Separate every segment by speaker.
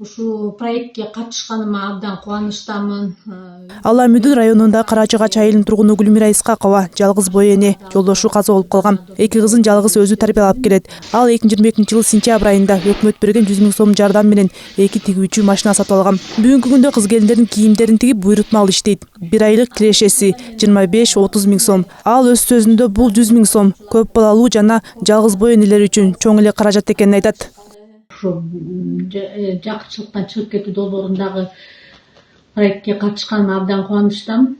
Speaker 1: ушул проектке катышканыма абдан кубанычтамын.
Speaker 2: Ала Мүдүн районунда Карачыгач айылынын тургуну Гүлмира Исқақова жалгыз бой эне жолдошу каза болуп калган. Эки кызын жалгыз өзү тарбиялап келет. Ал 2022 жылы сентябрь айында өкмөт берген 100 000 сом жардам менен эки тигүүчү машина сатып алган. Бүгүнкү күндө кыз келиндердин кийимдерин тигип буйрутмалуу иштейт. Бир айлык кирешеси 25-30 000 сом. Ал өз сөзүндө бул 100 000 сом көп балалуу жана жалгыз бой энелер үчүн чоң эле каражат экенин айтат.
Speaker 1: Жакынчылыктан чыгып кетүү долбоорундагы проектке катышканыма абдан кубанычтамын.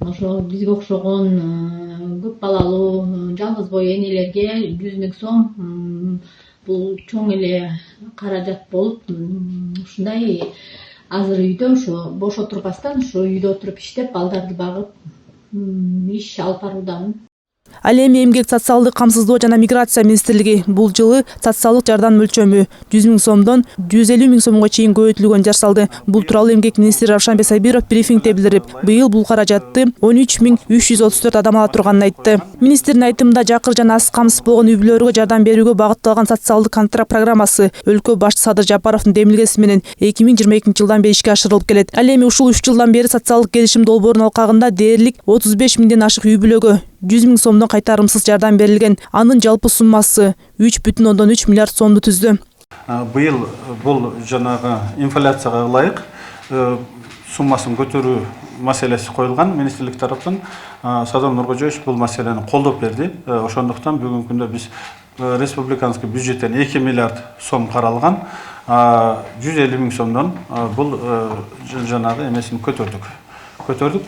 Speaker 1: Ошо бизге окшогон көп балалуу жалгыз бой энелерге 100 000 сом бул чоң эле каражат болуп, ушундай азыр үйдө ошо бош отурбастан ошо үйдө отуруп иштеп, балдарды багып иш алып баруудамын.
Speaker 2: Ал эми эмгек социалдык камсыздоо жана миграция министрлиги бул жылы социалдык жардам мөлчөмү 100 000 сомдон 150 000 сомго чейин көбөйтүлгөнүн жар. Бул тууралуу эмгек министри Равшанбек Сабиров брифингде билдирип, быйыл бул каражатты 13 334 адам ала турганын айтты. Министрдин айтымында жакыр жана аз камсыз болгон үй бүлөлөргө жардам берүүгө багытталган социалдык контракт программасы өлкө башчысы Садыр Жапаровдун демилгеси менен 2022 жылдан бери ишке ашырылып келет. Ал эми ушул 3 жылдан бери социалдык келишим долбоорунун алкагында дээрлик 35 000ден ашык үй бүлөгө 100 000 сомдон кайтарымсыз жардам берилген. Анын жалпы суммасы 3,3 миллиард сомду түздү.
Speaker 3: Быйыл бул жанагы инфляцияга ылайык суммасын көтөрүү маселеси коюлган. Министрлик тараптан Садам Нуркожоевич бул маселени колдоп берди. Ошондуктан бүгүнкү күндө биз республиканский бюджеттен 2 миллиард сом каралган. 150 000 сомдон бул жанагы эмесин көтөрдүк.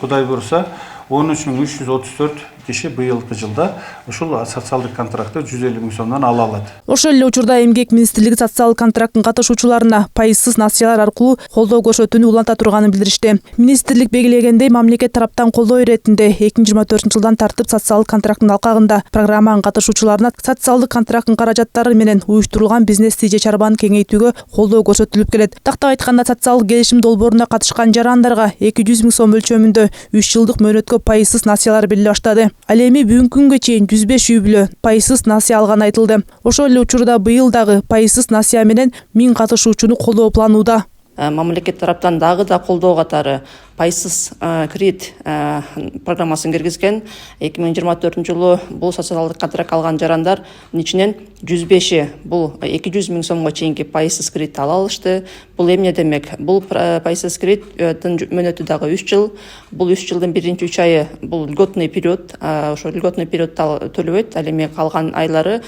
Speaker 3: Кудай буюрса 13 334 киши быйылкы жылда ушул социалдык контрактты 150 000 сомдон ала алат.
Speaker 2: Ошол эле учурда эмгек министрлиги социалдык контракттын катышуучуларына пайызсыз насыялар аркылуу колдоо көрсөтүүнү уланта турганын билдиришти. Министрлик белгилегендей, мамлекет тараптан колдоо иретинде 2024 жылдан тартып социалдык контракттын алкагында программанын катышуучуларына социалдык контракттын каражаттары менен уюштурулган бизнести же чарбаны кеңейтүүгө колдоо көрсөтүлүп келет. Тактап айтканда, социалдык келишим долбооруна катышкан жарандарга 200 000 сом мөлчөмүндө 3 жылдык мөөнөткө пайызсыз насыялар бериле баштады. Ал эми бүгүнкү күнгө чейин 105 үй бүлө пайызсыз насыя алганы айтылды. Ошол эле учурда быйыл дагы пайызсыз насыя менен 1000 катышуучуну колдоо планууда.
Speaker 4: Мамлекет тараптан дагы да колдоо катары пайызсыз кредит программасын киргизген. 2024 жылы бул социалдык контракт алган жарандар ичинен 105 бул 200 000 сомго чейинки пайызсыз кредит ала алышты. Бул эмне демек? Бул пайызсыз кредиттин мөөнөтү дагы 3 жыл. Бул 3 жылдын биринчи 3 айы бул льготный период. Ошо льготный периодто төлөбөйт. Ал эми калган айлары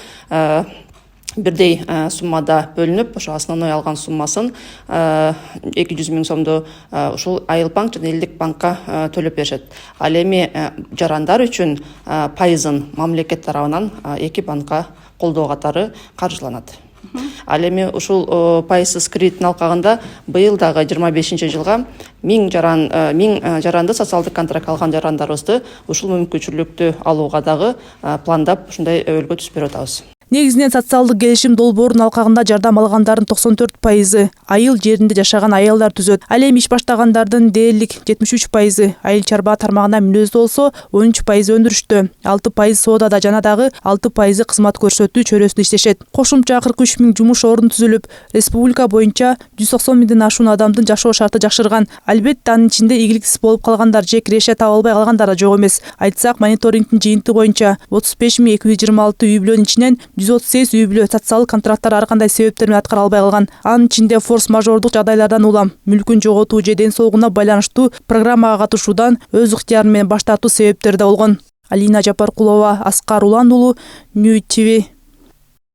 Speaker 4: бирдей суммада бөлүнүп, ошо основной алган суммасын 200 000 сомду ушул Айыл банк жана Элдик банкка төлөп беришет. Ал эми жарандар үчүн пайызын мамлекет тарабынан эки банкка колдоо катары каржыланат. Ал эми ушул пайызсыз кредиттин алкагында быйыл дагы 25 жылга 1000 жаранды социалдык контракт алган жарандарыбызды ушул мүмкүнчүлүктү алууга дагы пландап ушундай өбөлгө түзүп берип атабыз.
Speaker 2: Негизинен социалдык келишим долбоорунун алкагында жардам алгандардын 94% айыл жеринде жашаган аялдар түзөт. Ал эми иш баштагандардын дээрлик 73% айыл чарба тармагына мүнөздүү болсо, 13% өндүрүштө, 6% соодада жана дагы 6% кызмат көрсөтүү чөйрөсүндө иштешет. Кошумча 43 000 жумуш орун түзүлүп, республика боюнча 190 000ден ашуун адамдын жашоо шарты жакшырган. Албетте анын ичинде ийгиликсиз болуп калгандар же киреше таба албай калгандар да жок эмес. Айтсак, мониторингдин жыйынты боюнча 35 226 үй бүлөнүн ичинен 138 үй бүлө социалдык контракттар ар кандай себептер менен аткара албай калган. Анын ичинде форс-мажордук жагдайлардан улам мүлкүн жоготуу же ден соолугуна байланыштуу программага катышуудан өз ыктыяры менен баш тартуу себептери да болгон. Алина Жапаркулова, Аскар Улан уулу, Нью ТВ.